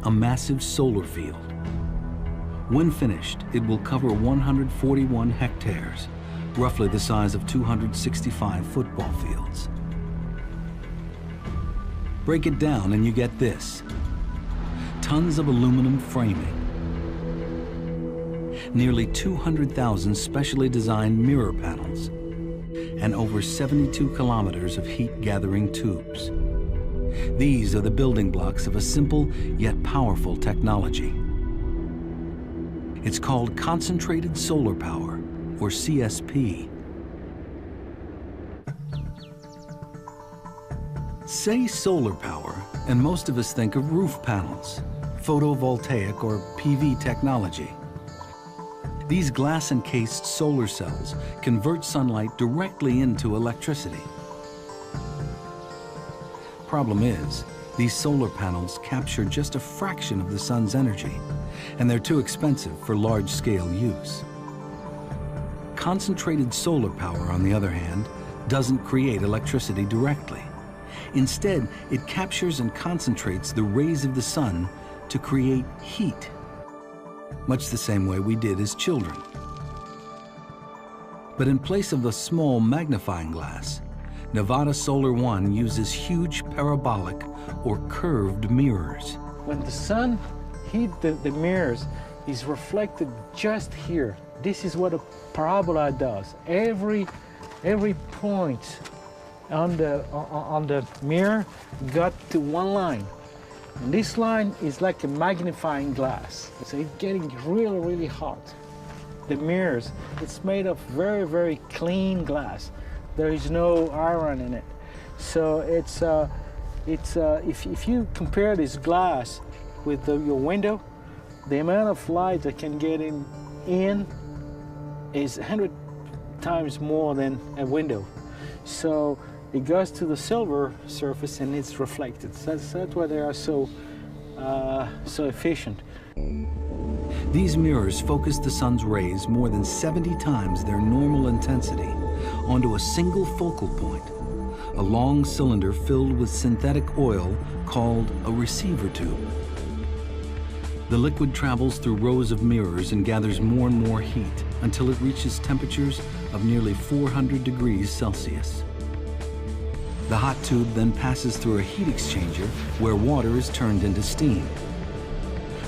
a massive solar field. When finished, it will cover 141 hectares, roughly the size of 265 football fields. Break it down and you get this: tons of aluminum framing, nearly 200,000 specially designed mirror panels, and over 72 kilometers of heat-gathering tubes. These are the building blocks of a simple yet powerful technology. It's called concentrated solar power, or CSP. Say solar power, and most of us think of roof panels, photovoltaic or PV technology. These glass-encased solar cells convert sunlight directly into electricity. Problem is, these solar panels capture just a fraction of the sun's energy, and they're too expensive for large-scale use. Concentrated solar power, on the other hand, doesn't create electricity directly. Instead, it captures and concentrates the rays of the sun to create heat, much the same way we did as children. But in place of the small magnifying glass, Nevada Solar One uses huge parabolic or curved mirrors. When the sun hits the mirrors, it's reflected just here. This is what a parabola does. Every point on the mirror got to one line. And this line is like a magnifying glass. So it's getting really, really hot. The mirrors, it's made of very, very clean glass. There is no iron in it. So if you compare this glass with your window, the amount of light that can get in is 100 times more than a window. So it goes to the silver surface and it's reflected. That's why they are so efficient. These mirrors focus the sun's rays more than 70 times their normal intensity onto a single focal point, a long cylinder filled with synthetic oil called a receiver tube. The liquid travels through rows of mirrors and gathers more and more heat until it reaches temperatures of nearly 400 degrees Celsius. The hot tube then passes through a heat exchanger where water is turned into steam.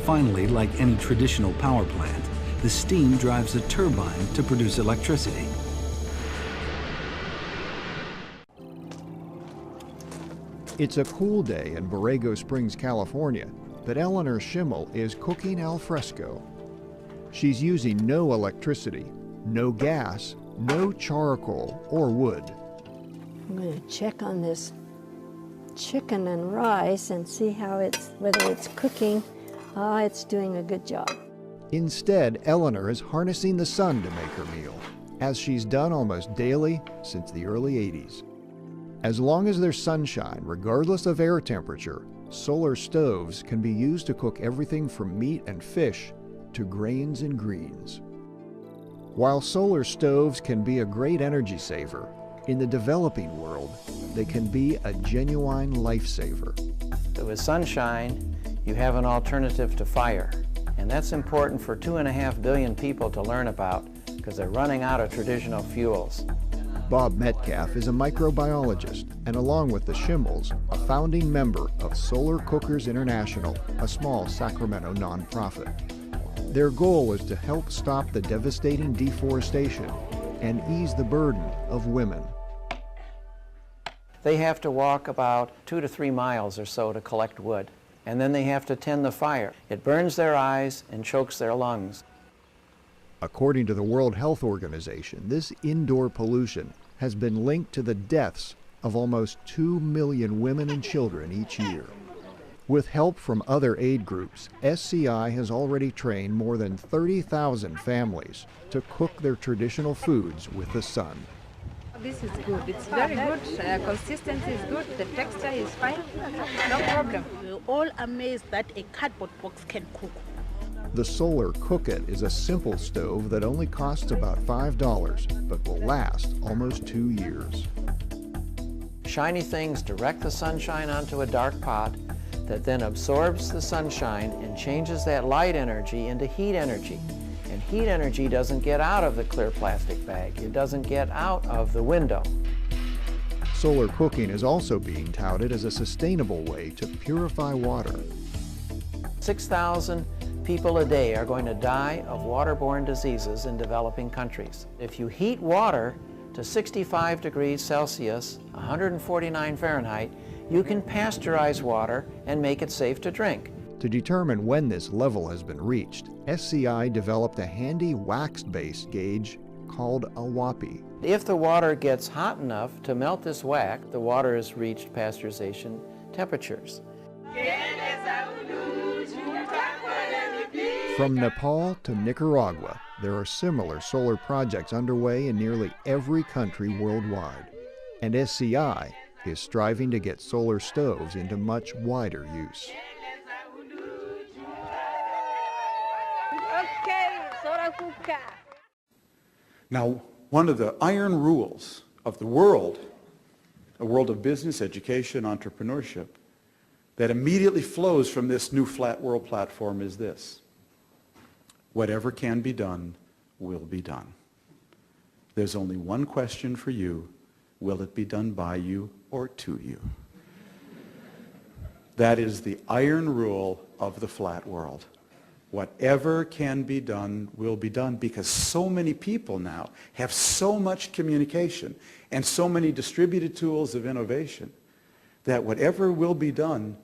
Finally, like any traditional power plant, the steam drives a turbine to produce electricity. It's a cool day in Borrego Springs, California, but Eleanor Schimmel is cooking al fresco. She's using no electricity, no gas, no charcoal or wood. I'm going to check on this chicken and rice and see how whether it's cooking. It's doing a good job. Instead, Eleanor is harnessing the sun to make her meal, as she's done almost daily since the early 80s. As long as there's sunshine, regardless of air temperature, solar stoves can be used to cook everything from meat and fish to grains and greens. While solar stoves can be a great energy saver, in the developing world, they can be a genuine lifesaver. With sunshine, you have an alternative to fire. And that's important for 2.5 billion people to learn about because they're running out of traditional fuels. Bob Metcalf is a microbiologist and, along with the Schimmels, a founding member of Solar Cookers International, a small Sacramento nonprofit. Their goal is to help stop the devastating deforestation and ease the burden of women. They have to walk about 2 to 3 miles or so to collect wood, and then they have to tend the fire. It burns their eyes and chokes their lungs. According to the World Health Organization, this indoor pollution has been linked to the deaths of almost 2 million women and children each year. With help from other aid groups, SCI has already trained more than 30,000 families to cook their traditional foods with the sun. This is good. It's very good. Consistency is good. The texture is fine. No problem. We're all amazed that a cardboard box can cook. The Solar Cook-It is a simple stove that only costs about $5, but will last almost 2 years. Shiny things direct the sunshine onto a dark pot. that then absorbs the sunshine and changes that light energy into heat energy. And heat energy doesn't get out of the clear plastic bag. It doesn't get out of the window. Solar cooking is also being touted as a sustainable way to purify water. 6,000 people a day are going to die of waterborne diseases in developing countries. If you heat water to 65 degrees Celsius, 149 Fahrenheit, you can pasteurize water and make it safe to drink. To determine when this level has been reached, SCI developed a handy wax-based gauge called a WAPI. If the water gets hot enough to melt this wax, the water has reached pasteurization temperatures. From Nepal to Nicaragua, there are similar solar projects underway in nearly every country worldwide. And SCI is striving to get solar stoves into much wider use. Now, one of the iron rules of the world, a world of business, education, entrepreneurship, that immediately flows from this new flat world platform is this: whatever can be done will be done. There's only one question for you: will it be done by you or to you? That is the iron rule of the flat world. Whatever can be done will be done, because so many people now have so much communication and so many distributed tools of innovation that whatever will be done,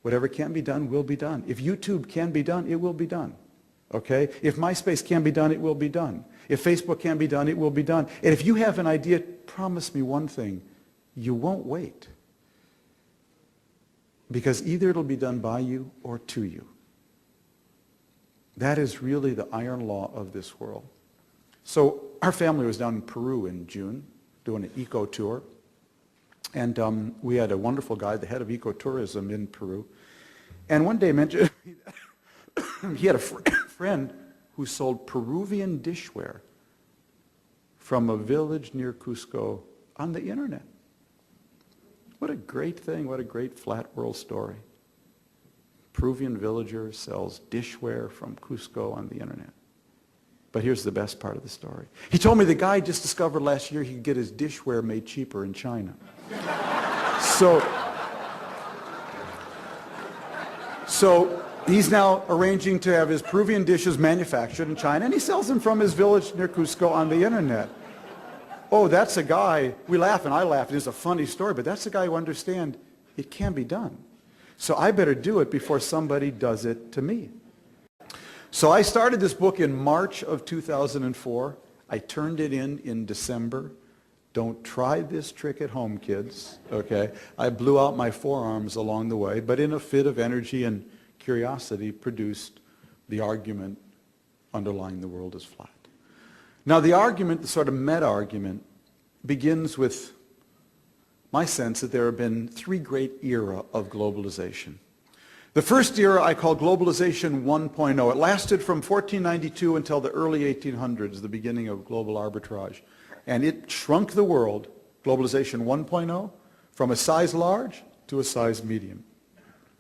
whatever can be done will be done. If YouTube can be done, it will be done. Okay? If MySpace can be done, it will be done. If Facebook can be done, it will be done. And if you have an idea, promise me one thing: you won't wait. Because either it'll be done by you or to you. That is really the iron law of this world. So our family was down in Peru in June doing an eco tour. And we had a wonderful guy, the head of ecotourism in Peru. And one day mentioned he had a friend who sold Peruvian dishware from a village near Cusco on the internet. What a great thing, what a great flat world story. Peruvian villager sells dishware from Cusco on the internet. But here's the best part of the story. He told me the guy just discovered last year he could get his dishware made cheaper in China. So he's now arranging to have his Peruvian dishes manufactured in China, and he sells them from his village near Cusco on the internet. Oh, that's a guy, we laugh and I laugh, and it's a funny story, but that's a guy who understands it can be done. So I better do it before somebody does it to me. So I started this book in March of 2004. I turned it in December. Don't try this trick at home, kids, okay? I blew out my forearms along the way, but in a fit of energy and curiosity produced the argument underlying the world is flat. Now the argument, the sort of meta-argument, begins with my sense that there have been three great eras of globalization. The first era I call globalization 1.0. It lasted from 1492 until the early 1800s, the beginning of global arbitrage. And it shrunk the world, globalization 1.0, from a size large to a size medium.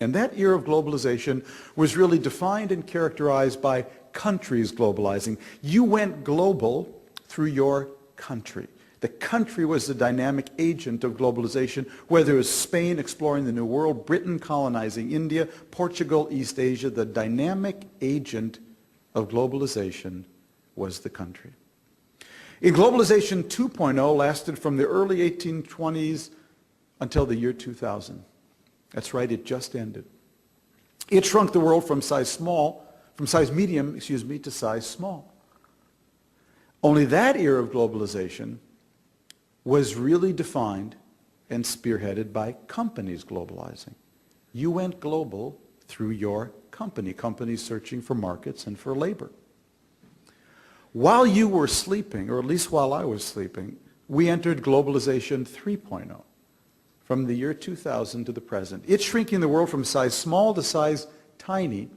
And that era of globalization was really defined and characterized by countries globalizing. You went global through your country. The country was the dynamic agent of globalization, whether it was Spain exploring the New World, Britain colonizing India, Portugal, East Asia. The dynamic agent of globalization was the country. In globalization 2.0 lasted from the early 1820s until the year 2000. That's right, it just ended. It shrunk the world from size medium, to size small. Only that era of globalization was really defined and spearheaded by companies globalizing. You went global through your company, companies searching for markets and for labor. While you were sleeping, or at least while I was sleeping, we entered globalization 3.0 from the year 2000 to the present. It's shrinking the world from size small to size tiny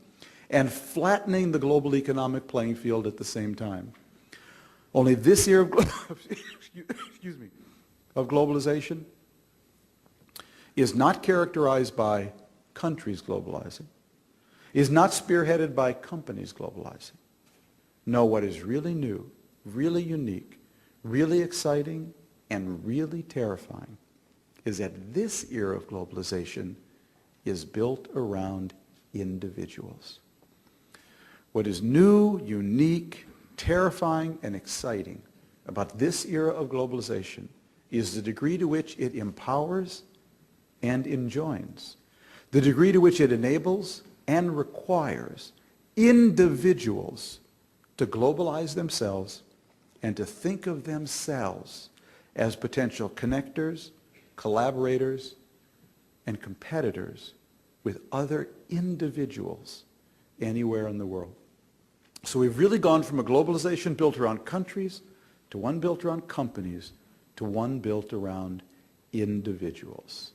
and flattening the global economic playing field at the same time. Only this year of globalization is not characterized by countries globalizing, is not spearheaded by companies globalizing. No, what is really new, really unique, really exciting, and really terrifying is that this era of globalization is built around individuals. What is new, unique, terrifying, and exciting about this era of globalization is the degree to which it empowers and enjoins, the degree to which it enables and requires individuals to globalize themselves and to think of themselves as potential connectors, collaborators, and competitors with other individuals anywhere in the world. So we've really gone from a globalization built around countries to one built around companies to one built around individuals.